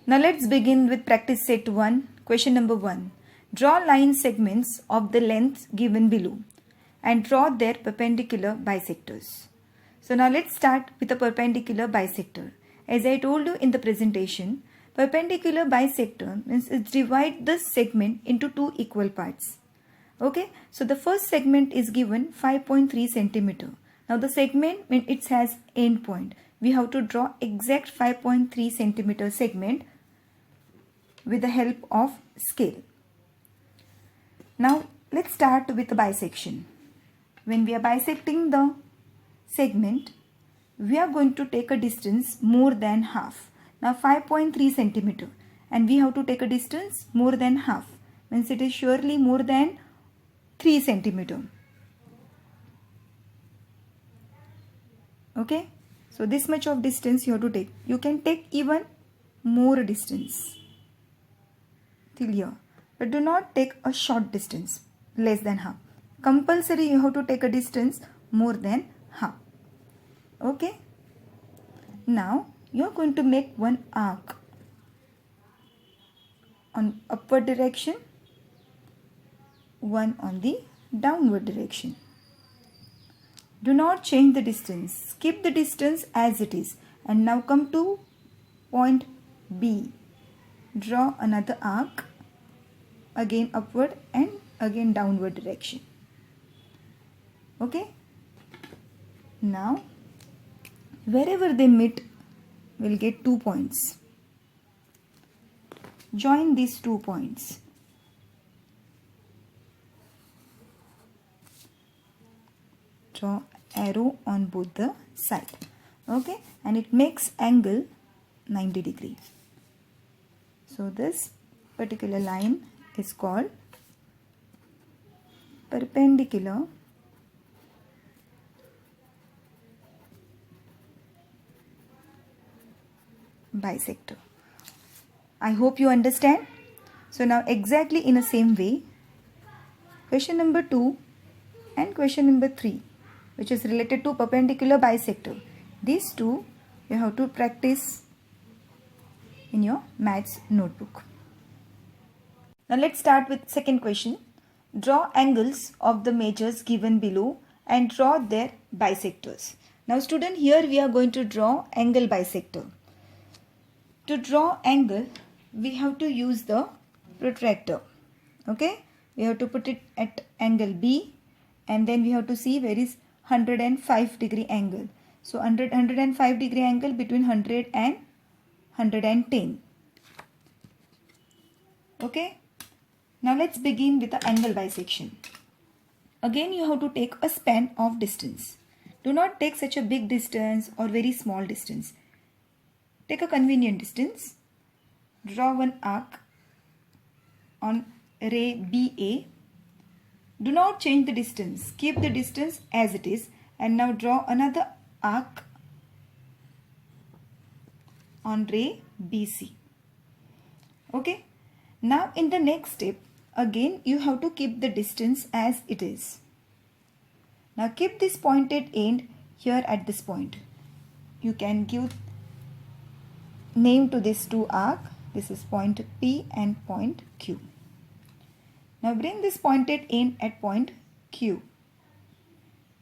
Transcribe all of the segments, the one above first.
Now let's begin with practice set 1. Question number 1. Draw line segments of the length given below and draw their perpendicular bisectors. So now let's start with a perpendicular bisector. As I told you in the presentation, perpendicular bisector means it divides the segment into two equal parts. Okay, so the first segment is given 5.3 centimeter. Now the segment, when it has end point, we have to draw exact 5.3 centimeter segment with the help of scale. Now let's start with the bisection. When we are bisecting the segment, we are going to take a distance more than half. Now 5.3 centimeter, and we have to take a distance more than half, means it is surely more than 3 centimeter. Okay, so this much of distance you have to take. You can take even more distance till here, but do not take a short distance less than half. Compulsory you have to take a distance more than half. Okay, now you are going to make one arc on upward direction, one on the downward direction. Do not change the distance. Keep the distance as it is. And now come to point B. Draw another arc, again upward and again downward direction. Okay. Now wherever they meet, we'll get 2 points. Join these 2 points. Draw arrow on both the sides. Okay, and it makes angle 90 degree. So this particular line is called perpendicular bisector. I hope you understand. So now exactly in the same way, question number 2 and question number 3, which is related to perpendicular bisector. These two you have to practice in your maths notebook. Now let's start with second question. Draw angles of the measures given below and draw their bisectors. Now student, here we are going to draw angle bisector. To draw angle, we have to use the protractor. Okay, we have to put it at angle B, and then we have to see where is 105 degree angle. So 105 degree angle between 100 and 110. Okay, now let's begin with the angle bisection. Again you have to take a span of distance. Do not take such a big distance or very small distance. Take a convenient distance. Draw one arc on ray BA. Do not change the distance. Keep the distance as it is. And now draw another arc on ray BC. Okay. Now in the next step, again you have to keep the distance as it is. Now keep this pointed end here at this point. You can give name to this two arc. This is point P and point Q. Now bring this pointed end at point Q.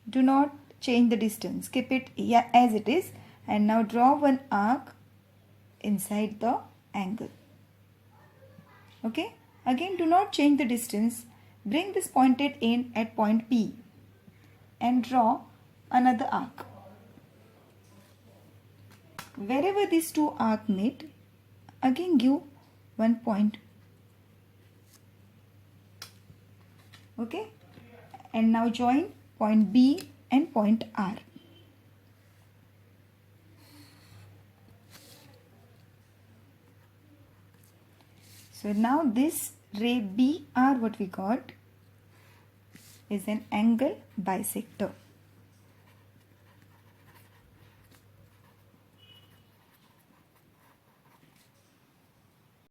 Do not change the distance. Keep it as it is. And now draw one arc inside the angle. Okay. Again do not change the distance. Bring this pointed end at point P and draw another arc. Wherever these two arcs meet, again give 1 point. Okay, and now join point B and point R. So now this ray BR, what we got, is an angle bisector.